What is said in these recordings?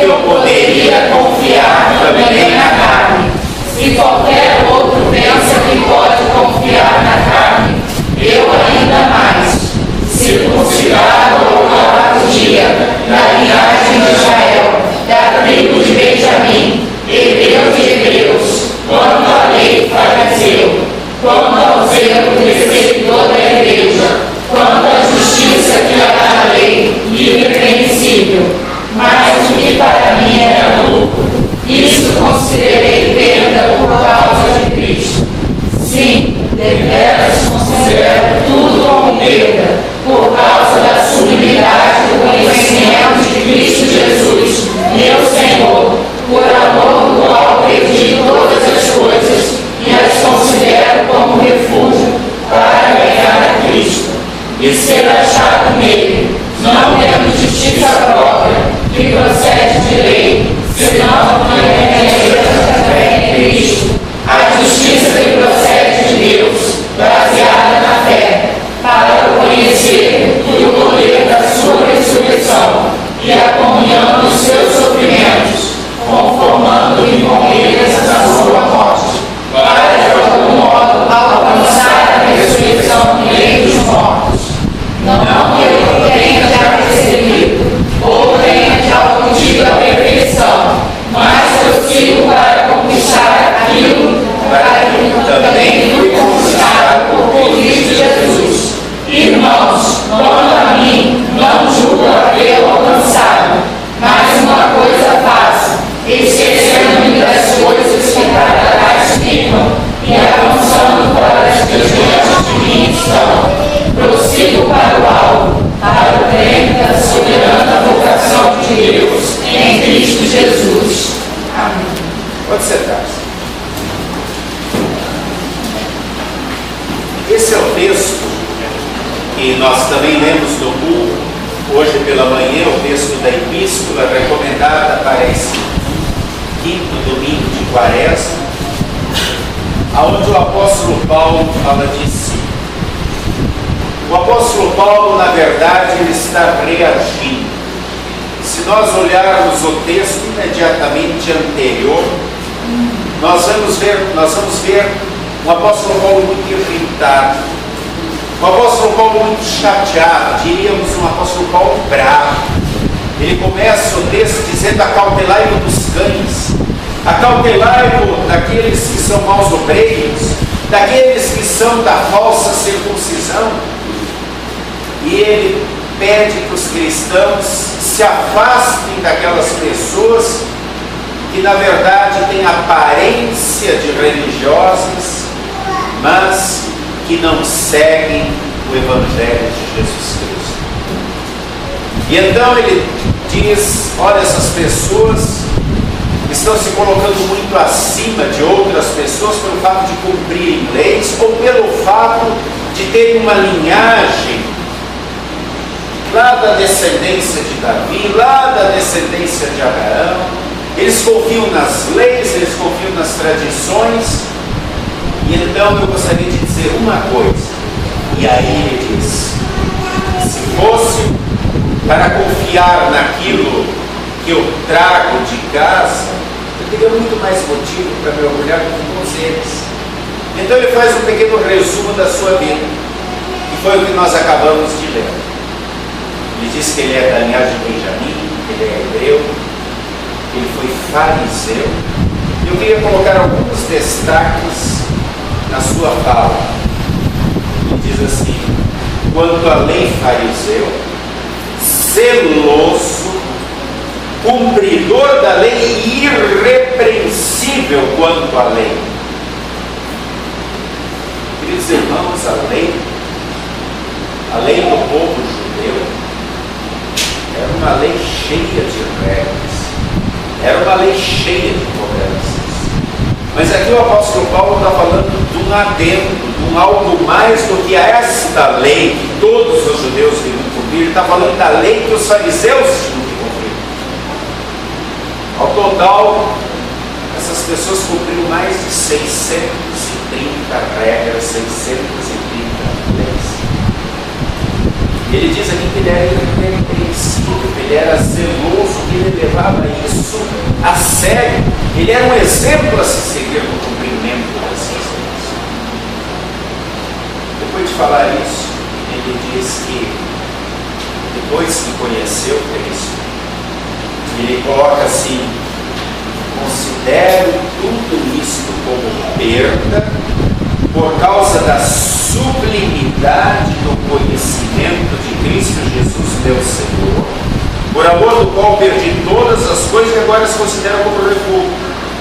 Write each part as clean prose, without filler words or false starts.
eu poderia confiar também na carne. Se qualquer outro pensa que pode confiar na carne, eu ainda mais. Circuncidado ao oitavo dia, da linhagem de Israel, da tribo de Benjamim, hebreu de hebreus, quanto à lei fariseu, quanto ao zelo perseguidor da igreja, quanto à justiça que há na lei, irrepreensível. Mas o que para mim era lucro, isso considerei perda por causa de Cristo. Sim, deveras considero tudo como perda, por causa da sublimidade do conhecimento de Cristo Jesus, meu Senhor, por amor do qual perdi todas as coisas e as considero como refúgio para ganhar a Cristo e ser achado nele, não tendo justiça própria, que procede de lei, senão que é em Cristo, a justiça que procede de Deus, baseada na fé, para o conhecer e o poder da sua ressurreição e a comunhão dos seus sofrimentos, conformando-me com eles na sua morte, para de algum modo alcançar a ressurreição do meio dos mortos. Não que eu tenha já recebido, ou tenha já obtido a perfeição, mas prossigo para conquistar aquilo para que também fui conquistado por Cristo Jesus. Irmãos, quanto a mim, não julgo havê-lo alcançado, mas uma coisa faço, esquecendo-me das coisas que para trás ficam e avançando para as que diante de mim estão. Prossigo para o alvo, para o prêmio da soberana vocação de Deus em Cristo Jesus. Amém. Pode sentar-se. Esse é o texto que nós também lemos no culto hoje pela manhã, o texto da epístola recomendada para esse quinto domingo de Quaresma, aonde o apóstolo Paulo fala de si. O apóstolo Paulo, na verdade, ele está reagindo. Se nós olharmos o texto imediatamente anterior, nós vamos ver um apóstolo Paulo muito irritado, um apóstolo Paulo muito chateado, diríamos um apóstolo Paulo bravo. Ele começa o texto dizendo: acautelai-vos dos cães, acautelai-vos daqueles que são maus obreiros, daqueles que são da falsa circuncisão. E ele pede que os cristãos se afastem daquelas pessoas que na verdade têm aparência de religiosas, mas que não seguem o Evangelho de Jesus Cristo. E então ele diz: olha, essas pessoas estão se colocando muito acima de outras pessoas pelo fato de cumprirem leis ou pelo fato de terem uma linhagem lá da descendência de Davi, lá da descendência de Abraão. Eles confiam nas leis, eles confiam nas tradições. E então eu gostaria de dizer uma coisa, e aí ele diz: se fosse para confiar naquilo que eu trago de casa, eu teria muito mais motivo para me orgulhar do que todos eles. Então ele faz um pequeno resumo da sua vida, e foi o que nós acabamos de ler. Ele diz que ele é da linhagem de Benjamim, que ele é hebreu, que ele foi fariseu. Eu queria colocar alguns destaques na sua fala. Ele diz assim: quanto à lei, fariseu, zeloso, cumpridor da lei, irrepreensível quanto à lei. Queridos irmãos, a lei do povo judeu era uma lei cheia de regras, era uma lei cheia de cobranças. Mas aqui o apóstolo Paulo está falando de um adendo, de um algo mais do que esta lei que todos os judeus deviam cumprir. Ele está falando da lei que os fariseus tinham que cumprir. Ao total, essas pessoas cumpriram mais de 630 regras, 630 leis. Ele diz aqui que ele era irrepreensível, ele era zeloso, que ele levava isso isso a sério. Ele era um exemplo a se seguir no cumprimento dessas leis. Depois de falar isso, ele diz que, depois que conheceu Cristo, ele coloca assim: considero tudo isto como perda por causa da sublimidade do conhecimento de Cristo Jesus, meu Senhor, por amor do qual perdi todas as coisas e agora as considero como refúgio,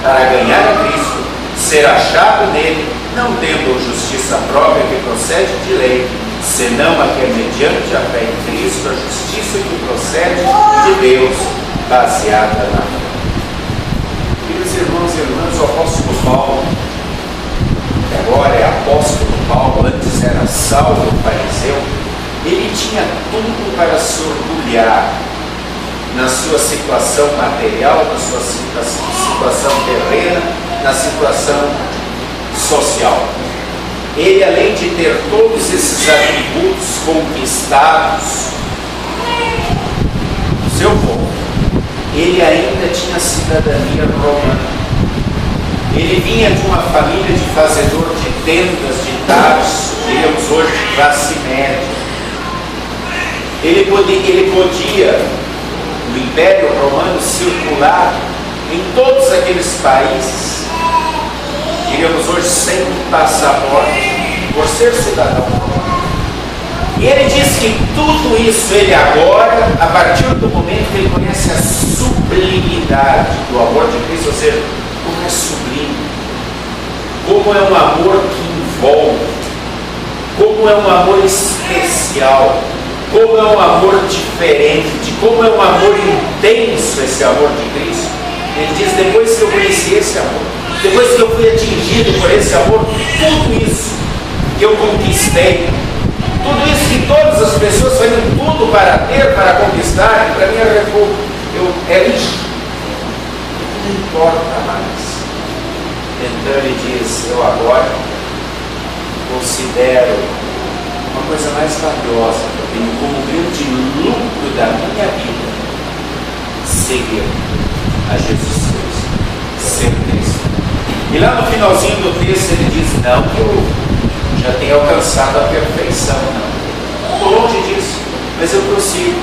para ganhar a Cristo, ser achado nele, não tendo justiça própria que procede de lei, senão a que é mediante a fé em Cristo, a justiça que procede de Deus, baseada na fé. Queridos irmãos e irmãs, o apóstolo Paulo, que agora é apóstolo Paulo, antes era Saulo, fariseu, ele tinha tudo para se orgulhar na sua situação material, na sua situação terrena, na situação social. Ele, além de ter todos esses atributos conquistados do seu povo, ele ainda tinha cidadania romana. Ele vinha de uma família de fazedor de tendas, de Tarso, diríamos hoje de classe média. Ele podia, no Império Romano, circular em todos aqueles países, diríamos hoje sem passaporte, por ser cidadão romano. E ele diz que tudo isso ele agora, a partir do momento que ele conhece a sublimidade do amor de Cristo, ou seja, como é sublime, como é um amor que envolve, como é um amor especial, como é um amor diferente, como é um amor intenso esse amor de Cristo. Ele diz: depois que eu conheci esse amor, depois que eu fui atingido por esse amor, tudo isso que eu conquistei, tudo isso que todas as pessoas fazem tudo para ter, para conquistar, para mim é refúgio. É lixo. Não importa mais. Então ele diz: eu agora considero uma coisa mais valiosa que eu tenho como grande lucro da minha vida, seguir a Jesus Cristo, ser Cristo. E lá no finalzinho do texto ele diz: não que eu já tenho alcançado a perfeição, não. Estou longe disso, mas eu prossigo,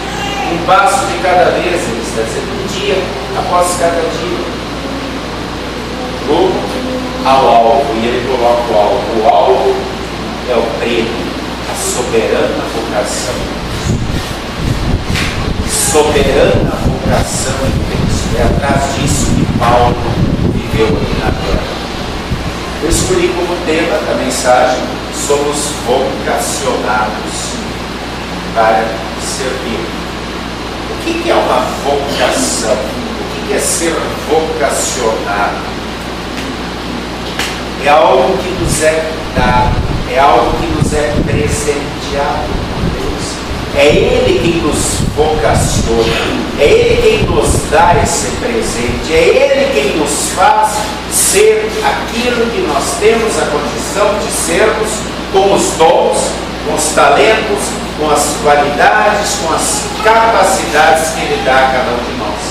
um passo de cada vez, ele está dizendo, um dia após cada dia, rumo ao alvo, e ele coloca o alvo. O alvo é o prêmio, a soberana vocação. Soberana vocação em Cristo. É atrás disso que Paulo viveu aqui na terra. Eu escolhi como tema da mensagem: somos vocacionados para servir. O que é uma vocação? O que é ser vocacionado? É algo que nos é dado, é algo que nos é presenteado por Deus. É Ele quem nos vocaciona, é Ele quem nos dá esse presente, é Ele quem nos faz ser aquilo que nós temos a condição de sermos, com os dons, com os talentos, com as qualidades, com as capacidades que Ele dá a cada um de nós.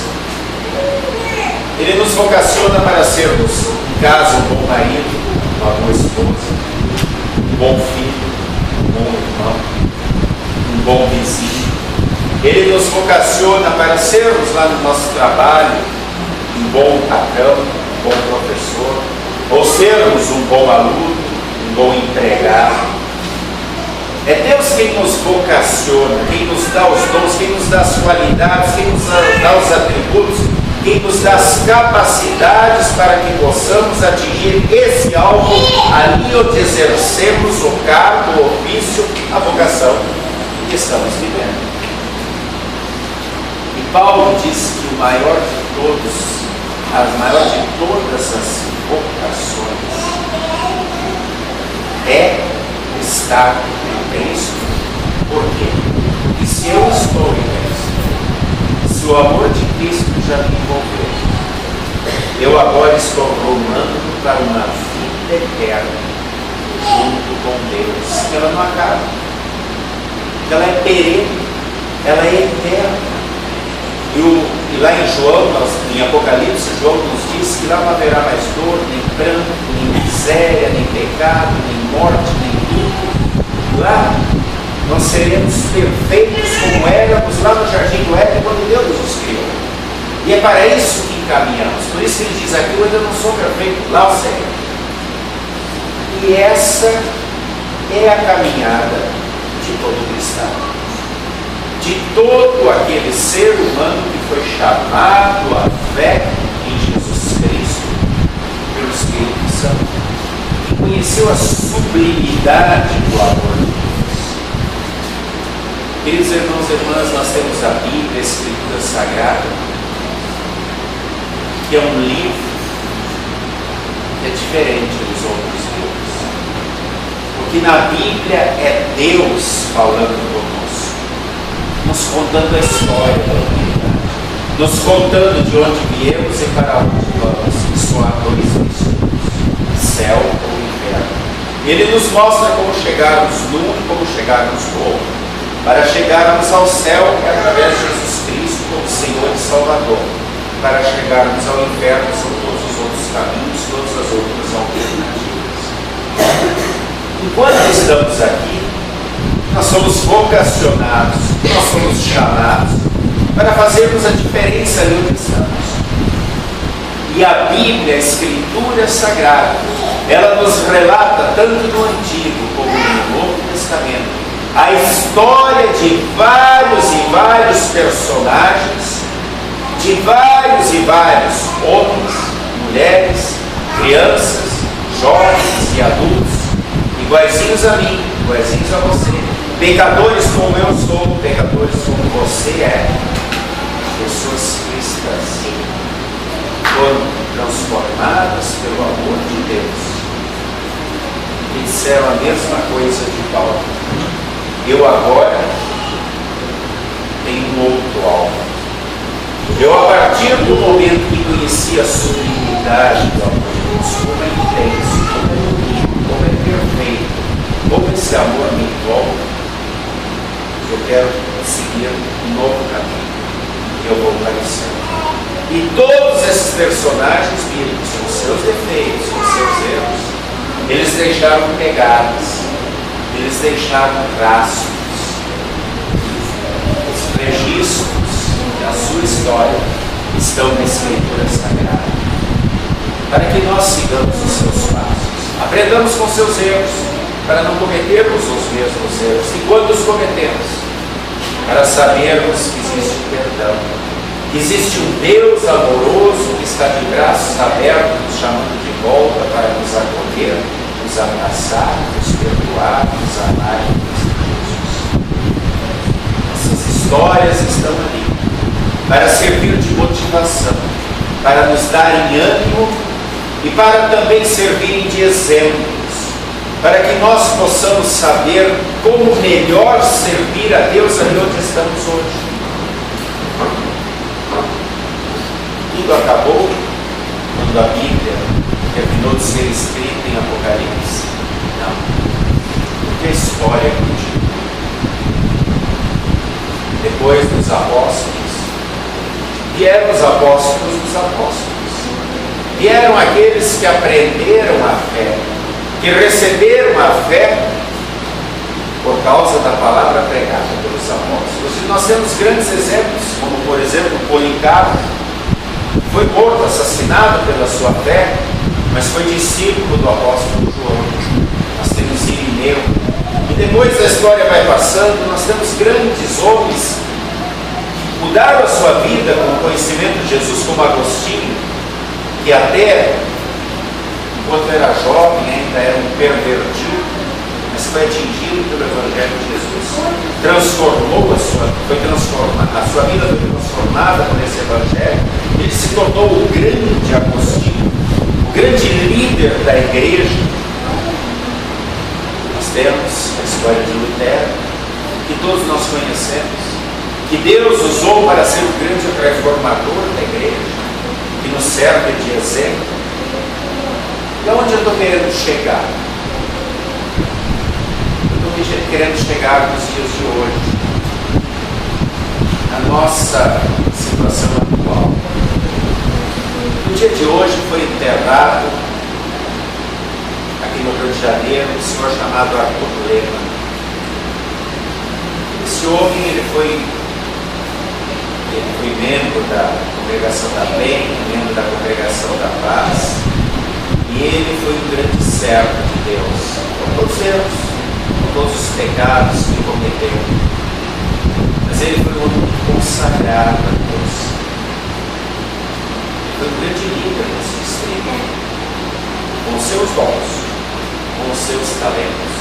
Ele nos vocaciona para sermos, em casa, um bom marido, uma boa esposa, um bom filho, um bom irmão, um bom vizinho. Ele nos vocaciona para sermos lá no nosso trabalho um bom patrão, um bom professor, ou sermos um bom aluno, um bom empregado. É Deus quem nos vocaciona, quem nos dá os dons, quem nos dá as qualidades, quem nos dá os atributos, quem nos dá as capacidades para que possamos atingir esse alvo ali onde exercemos o cargo, o ofício, a vocação que estamos vivendo. E Paulo diz que o maior de todas as vocações é estar em Cristo. Por quê? Porque se eu estou em Cristo, se o amor de Cristo já me envolveu, eu agora estou rumando para uma vida eterna junto com Deus. Ela não acaba, ela é perene, ela é eterna. E E lá em João, em Apocalipse, João nos diz que lá não haverá mais dor, nem pranto, nem miséria, nem pecado, nem morte, nem luto. Lá nós seremos perfeitos como éramos lá no Jardim do Éden quando Deus nos criou. E é para isso que encaminhamos. Por isso que ele diz aqui: eu ainda não sou perfeito, lá o Senhor. E essa é a caminhada de todo cristão, de todo aquele ser humano que foi chamado à fé em Jesus Cristo pelo Espírito Santo, que conheceu a sublimidade do amor de Deus. Queridos irmãos e irmãs, nós temos a Bíblia, a Escritura Sagrada, que é um livro que é diferente dos outros livros, porque na Bíblia é Deus falando conosco, nos contando a história da humanidade, nos contando de onde viemos e para onde vamos. Isso há dois destinos: céu ou inferno. Ele nos mostra como chegarmos num e como chegarmos no outro. Para chegarmos ao céu é através de Jesus Cristo como Senhor e Salvador. Para chegarmos ao inferno são todos os outros caminhos, todas as outras alternativas. Enquanto estamos aqui, nós somos vocacionados, nós somos chamados para fazermos a diferença ali onde estamos. E a Bíblia, a Escritura Sagrada, ela nos relata, tanto no Antigo como no Novo Testamento, a história de vários e vários personagens, de vários e vários homens, mulheres, crianças, jovens e adultos, iguaizinhos a mim, iguaizinhos a você, pecadores como eu sou, pecadores como você é, pessoas cristãs, foram transformadas pelo amor de Deus, e disseram a mesma coisa de Paulo: eu agora tenho um outro alvo. Eu, a partir do momento que conheci a sublimidade do amor de Deus, como é intenso, como é bonito, como é perfeito, como esse amor me envolve, eu quero seguir um novo caminho, e eu vou para o céu. E todos esses personagens bíblicos, com seus defeitos, com seus erros, eles deixaram pegadas, eles deixaram rastros, os registros da sua história estão na Escritura Sagrada, para que nós sigamos os seus passos, aprendamos com seus erros, para não cometermos os mesmos erros, e quando os cometemos, para sabermos que existe perdão, que existe um Deus amoroso que está de braços abertos, nos chamando de volta para nos acolher, nos abraçar, nos perdoar, nos amar em Cristo Jesus. Essas histórias estão ali para servir de motivação, para nos darem ânimo e para também servirem de exemplos, para que nós possamos saber como melhor servir a Deus ali onde estamos hoje. Tudo acabou quando a Bíblia terminou de ser escrita em Apocalipse? Não, porque a história continua. Depois dos apóstolos, vieram os apóstolos dos apóstolos, vieram aqueles que aprenderam a fé, que receberam a fé por causa da palavra pregada pelos apóstolos. E nós temos grandes exemplos, como por exemplo Policarpo, foi morto, assassinado pela sua fé, mas foi discípulo do apóstolo João. Nós temos Irineu, e depois a história vai passando, nós temos grandes homens que mudaram a sua vida com o conhecimento de Jesus, como Agostinho, que até enquanto era jovem ainda era um pervertido, mas foi atingido pelo Evangelho de Jesus, a sua vida foi transformada por esse Evangelho. Ele se tornou o grande Agostinho, o grande líder da igreja. Nós temos a história de Lutero, que todos nós conhecemos, que Deus usou para ser o grande reformador da igreja, que nos serve de exemplo. E aonde eu estou querendo chegar? Eu estou querendo chegar nos dias de hoje, na nossa situação atual. dia de hoje foi enterrado aqui no Rio de Janeiro um senhor chamado Arthur Lema. Esse homem ele foi membro da Congregação da Penha, membro da Congregação da Paz, e ele foi um grande servo de Deus, com todos os erros, com todos os pecados que cometeu. Mas ele foi um homem consagrado a Deus. Ele foi um grande líder nesse distrito, com os seus dons, com os seus talentos.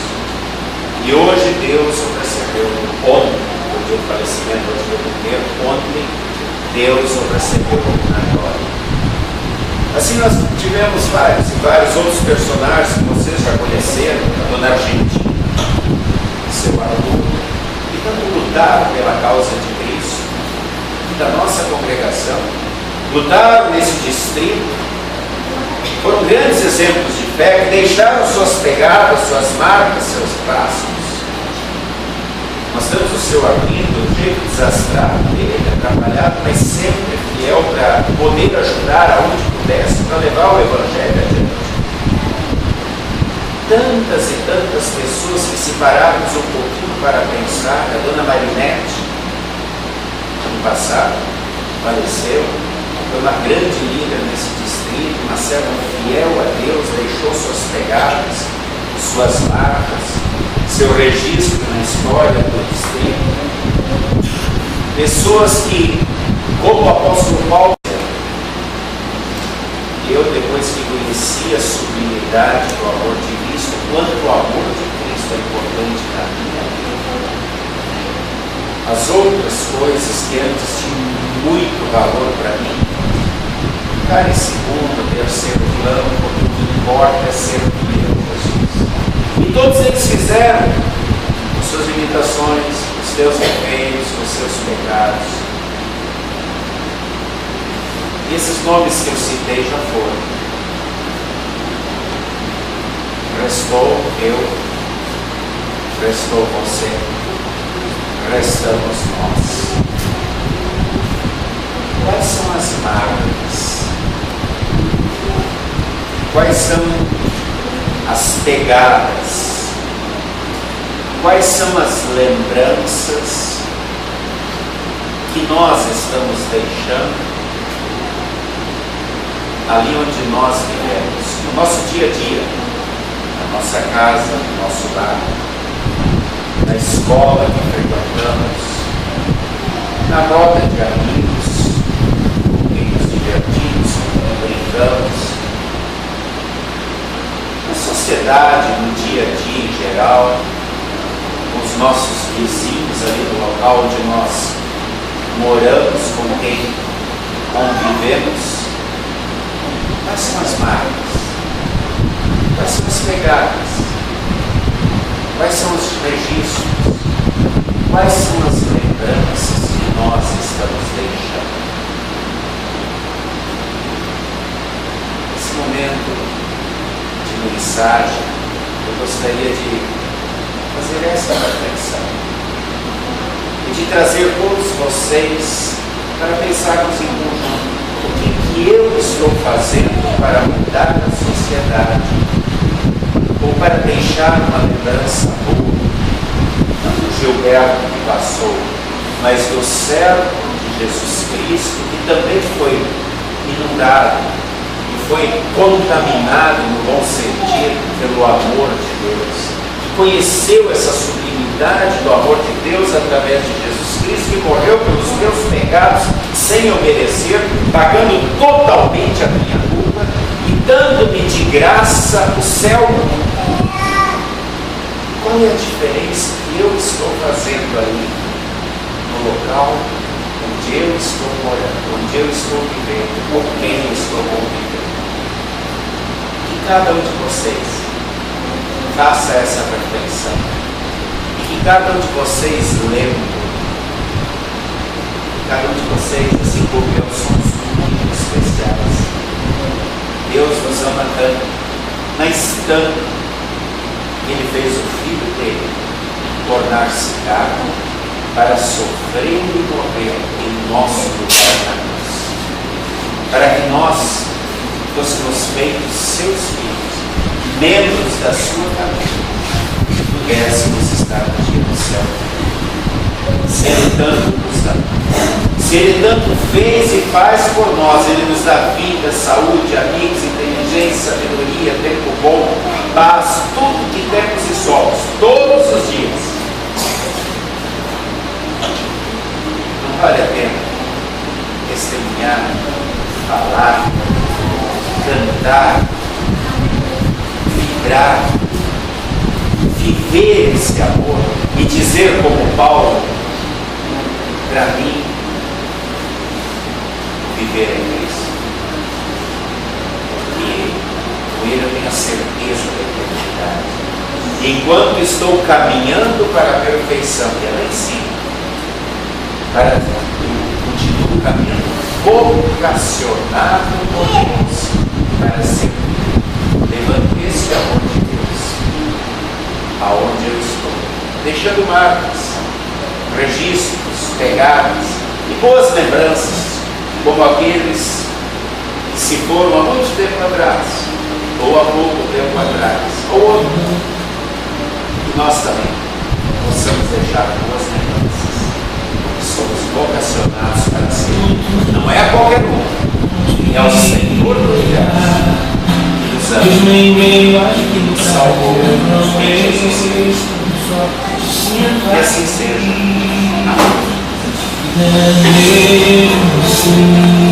E hoje Deus o recebeu ontem, no dia do falecimento, hoje foi o primeiro, ontem Deus o recebeu na glória. Assim nós tivemos vários e vários outros personagens que vocês já conheceram, a Dona Argentina, seu aluno, que tanto lutaram pela causa de Cristo, da nossa congregação, lutaram nesse distrito, foram grandes exemplos de fé que deixaram suas pegadas, suas marcas, seus braços. Nós temos o seu Arlindo, um jeito desastrado dele, atrapalhado, mas sempre fiel para poder ajudar aonde pudesse, para levar o Evangelho adiante. Tantas e tantas pessoas que se pararmos um pouquinho para pensar, a Dona Marinete, ano passado, faleceu, foi uma grande líder nesse distrito, uma serva fiel a Deus, deixou suas pegadas, suas marcas, seu registro na história do distrito. Pessoas que, como o apóstolo Paulo, eu depois que conheci a sublimidade do amor de Cristo, quanto o amor de Cristo é importante na minha vida. As outras coisas que antes tinham muito valor para mim, ficar em segundo, terceiro plano, porque o que importa é ser fiel a Jesus. E todos eles fizeram as suas limitações, os seus defeitos, os seus pecados. E esses nomes que eu citei já foram. Restou eu, restou você, restamos nós. Quais são as marcas? Quais são as pegadas? Quais são as lembranças que nós estamos deixando ali onde nós vivemos, no nosso dia a dia, na nossa casa, no nosso lar, na escola que frequentamos, na roda de amigos, com quem nos divertimos, com quem brincamos, na sociedade, no dia a dia em geral, com os nossos vizinhos ali do local onde nós moramos, com quem convivemos. Quais são as marcas? Quais são as pegadas? Quais são os registros? Quais são as lembranças que nós estamos deixando? Nesse momento de mensagem, eu gostaria de fazer essa reflexão e de trazer todos vocês para pensarmos em conjunto. O que eu estou fazendo para mudar a sociedade? Ou para deixar uma lembrança boa? Não do Gilberto que passou, mas do servo de Jesus Cristo, que também foi inundado e foi contaminado no bom sentido pelo amor de Deus. E conheceu essa sublimidade do amor de Deus através de Jesus Cristo, que morreu pelos meus pecados sem eu merecer, pagando totalmente a minha culpa e dando-me de graça o céu. Qual é a diferença que eu estou fazendo ali, no local onde eu estou morando, onde eu estou vivendo, com quem eu estou convivendo? Que cada um de vocês faça essa reflexão e que cada um de vocês lembre. Cada um de vocês, assim como eu, somos muito especiais. Deus nos ama tanto, mas tanto, que Ele fez o Filho dele tornar-se carne para sofrer e morrer em nosso lugar na cruz. Para que nós fôssemos feitos seus filhos, membros da sua família, pudéssemos estar um dia no céu. Se Ele tanto nos ama, se Ele tanto fez e faz por nós, Ele nos dá vida, saúde, amigos, inteligência, sabedoria, tempo bom, paz, tudo que temos e somos, todos os dias. Não vale a pena testemunhar, falar, cantar, vibrar, viver esse amor e dizer como Paulo, para mim, viver é Cristo. Porque com Ele eu tenho a certeza da eternidade. Enquanto estou caminhando para a perfeição, que é lá em cima, continuo caminhando vocacionado por Deus para servir, levando esse amor de Deus aonde eu estou, deixando marcas, registros, pegadas e boas lembranças, como aqueles que se foram há muito tempo atrás, ou há pouco tempo atrás, ou outro, e nós também possamos deixar boas lembranças. Somos vocacionados para ser. Não é a qualquer um, é o Senhor do universo que nos ama, que nos salvou em Jesus. Que assim seja. Amém.